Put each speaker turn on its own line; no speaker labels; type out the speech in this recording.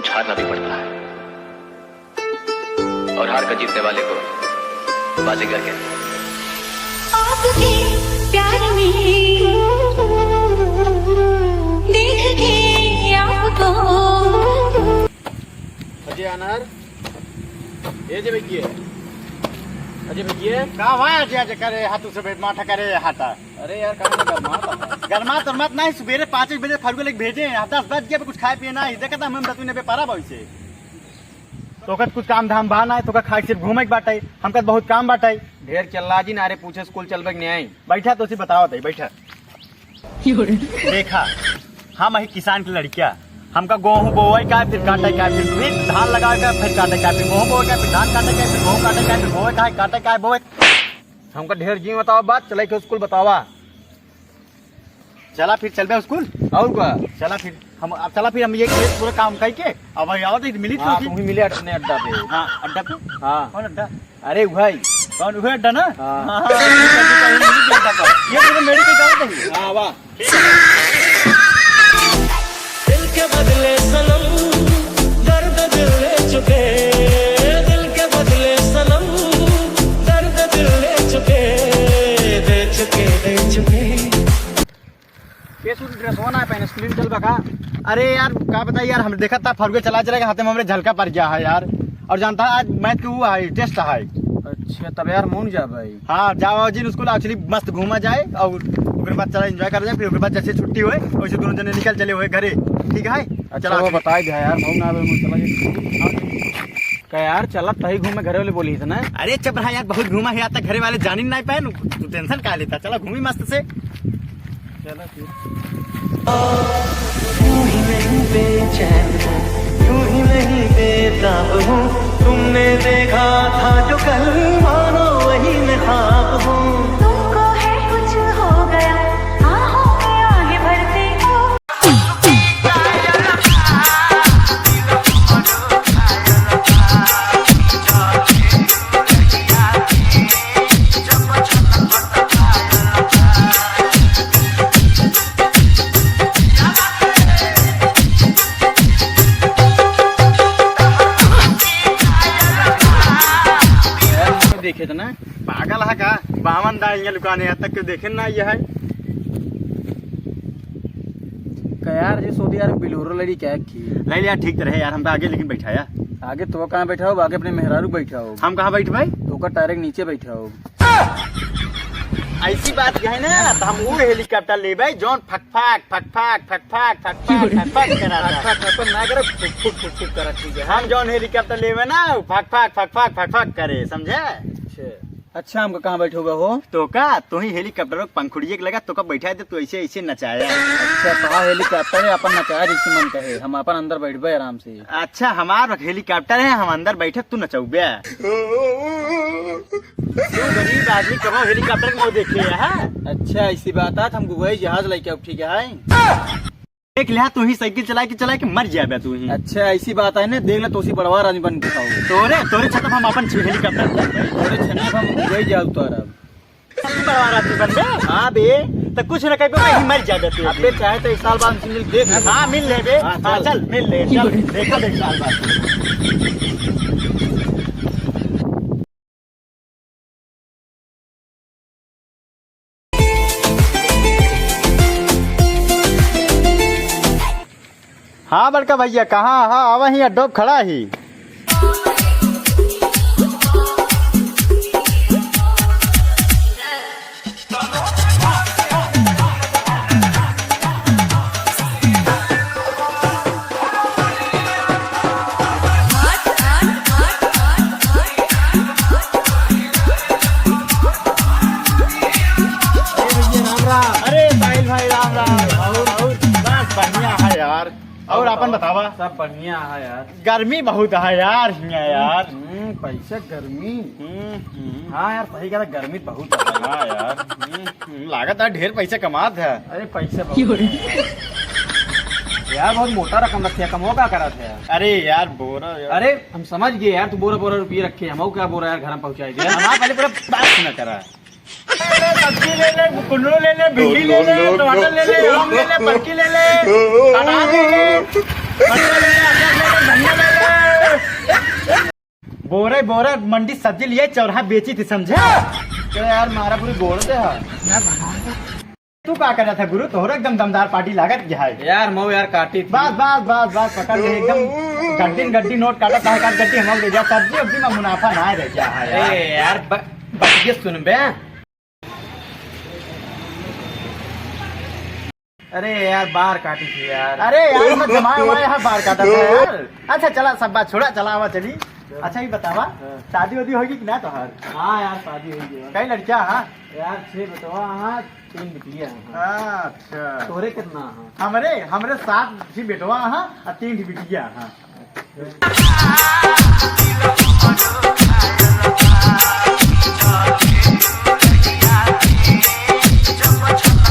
कुछ हारना भी पड़ता है, और हार कर जीतने वाले को बाजीगर कहते हैं।
आपके प्यार में देख के आपको
अजय अनार ये जे भैया अजय भैया
का भाई अजय करे हाथों से भेट माथा करे हाथा।
अरे यार कहाँ से
गरमा तो मत नहीं सुबेरे 5 बजे फरुगे लेके भेजे 10 बज गए कुछ खाए पिए ना देखा था हम बतूने पे पारा भाई से तो कुछ काम धाम बहा ना है तो खाए सिर्फ घूमे के बाटे हमका बहुत काम बाटे
ढेर चल जी नारे पूछे स्कूल चलबे नहीं आई
बैठा तो बताओ दे बैठा देखा हम ही किसान की लड़किया हमका गेहूँ बोए का फिर काटे का फिर धान लगा का फिर काटे का फिर गेहूँ बोए का फिर धान काटे का फिर गेहूँ काटे का फिर बोए का काटे का बोए
हमका ढेर जी बताओ बात चले के स्कूल बतावा
चला फिर चल स्कूल
और का
चला फिर हम ये पूरा काम करके अब आओ तो मिली
हाँ, तुम ही मिले अपने अड्डा पे
हाँ अड्डा पे
हाँ
कौन अड्डा
अरे भाई
कौन हुए अड्डा ना
हाँ।
ये पूरा मेडिकल काम है
हाँ वाह
दिल के बदले सनम दर्द दिल ले चुके, दिल के बदले सनम दर्द दिल ले चुके, दे चुके दे चुके।
ये सूट ड्रेस होना है पहने स्कूल में चल बका। अरे यार क्या बताइए यार हम देखा था फरुगे चला चलेगा हाथ में हमरे झलका पड़ गया है यार और जानता है आज मैथ के हुआ है टेस्ट है।
अच्छा तब यार मोन जा भाई
हाँ जाओ जी स्कूल एक्चुअली मस्त घूमा जाए और उसके बाद चला एंजॉय कर जाए फिर उसके बाद जैसे छुट्टी हुए वैसे दोनों जने निकल चले हुए घरे ठीक है।
चला वो बता दिया यार भाव ना चला क्या यार चला तही घूमे घरे वाले बोली थे ना।
अरे चुप रहा यार बहुत घूमा है आज तक घरे वाले जान ही नहीं पाए तू टेंशन का लेता चला घूमी मस्त से
चला फिर
यूं ही नहीं बेचैन हूँ, यूं ही नहीं बेताब हूँ, तुमने देखा था जो कल मानो वही मैं ख्वाब हूँ।
तुमको है कुछ हो गया आहों में आगे बढ़ते हो
देखे थे ना
पागल है का बावन दाएंगे लुकाने यहाँ तक देखे ना ये है
क्या यार जी सोदी यार बिलोरो लड़ी क्या की
ले लिया ठीक तो रहे यार हम तो आगे लेकिन बैठाया
आगे तो कहाँ बैठा हो आगे अपने मेहरारू बैठा हो
हम कहाँ बैठ भाई
तो का डायरेक्ट नीचे बैठा हो।
ऐसी बात है ना तो हम वो हेलीकॉप्टर ले भाई जौन fuck fuck fuck fuck fuck fuck fuck fuck fuck fuck करा
ना करे फुक फुक फुक फुक करा ठीक है।
हम जौन हेलीकॉप्टर लेवे ना वो fuck fuck fuck fuck fuck fuck करे समझे।
अच्छा हमको कहाँ बैठे हुए हो
तो का तो ही हेलीकॉप्टर पंखुड़िए के लगा तो का बैठा दे तो ऐसे ऐसे नचाया।
अच्छा कहा हेलीकॉप्टर है अपन नचाया जिससे मन कहे हम अपन अंदर बैठबे आराम से।
अच्छा हमारा हेलीकॉप्टर है हम अंदर बैठे तू नचौबे तू गरीब आदमी कब हेलीकॉप्टर के मुँह देखे है।
अच्छा ऐसी बात है हमको वही जहाज लेके अब ठीक है
देख लिया तू ही साइकिल चला के मर जाए तू ही।
अच्छा ऐसी बात है ना देख ले तो उसी बड़वा आदमी बन के खाओ
तोरे छत हम अपन हेलीकॉप्टर
थोड़े छने हम वही जाओ तो आराम
बड़वा आदमी बन गए। हाँ बे तो कुछ न कहीं वही मर जाए तू।
अबे चाहे तो 1 साल बाद हमसे मिल देख
हाँ मिल ले बे हाँ चल मिल ले चल देखा देख साल बाद। हाँ बड़का भैया कहाँ हाँ आवा ही अड्डो खड़ा ही। अरे साहिल भाई राम राम और बस बढ़िया है यार और अपन बतावा
सब बढ़िया है यार
गर्मी बहुत है यार यहाँ यार
पैसे गर्मी हाँ यार सही कहा गर्मी बहुत है
हाँ यार लागत है ढेर पैसे कमात है।
अरे पैसे बहुत यार बहुत मोटा रकम रखे कम होगा करा था यार।
अरे यार बोरा यार।
अरे हम समझ गए यार तू बोरा बोरा रुपये रखे हम क्या बोरा यार घर में पहुँचाई दिया
हमारा पहले पूरा बात न करा सब्जी ले ले कुंदरू ले ले भिंडी ले ले टमाटर ले ले आम ले ले पर्ची ले ले अनार ले ले मटर ले ले अदरक ले ले बोरे बोरे मंडी सब्जी लिए चौराहा बेची थी समझे।
तो यार मारा पूरी गोड़ दे है
तू क्या कर रहा था गुरु, तोहरा एकदम दमदार पार्टी लागत क्या है।
यार मऊ यार काटी थी।
बस बस बस बस पकड़ ले एकदम गड्डी गड्डी नोट काटा था गड्डी हम ले जा सब्जी उब्जी में मुनाफा ना रह गया है
ए यार बतिए सुन बे। अरे यार बाहर काटी थी यार।
अरे यार मैं जमाया हुआ यहाँ बाहर काटा था यार। अच्छा चला सब बात छोड़ा, चला हुआ चली। अच्छा ये बतावा शादी वादी होगी कि ना तोहर।
हाँ यार शादी हो गई
कई लड़कियां हाँ
यार 6 बतावा। हाँ 3 निकलिया है।
अच्छा
तोरे कितना है?
हमरे हमरे 7 ही बेटवा हाँ और 3 बिटिया हाँ।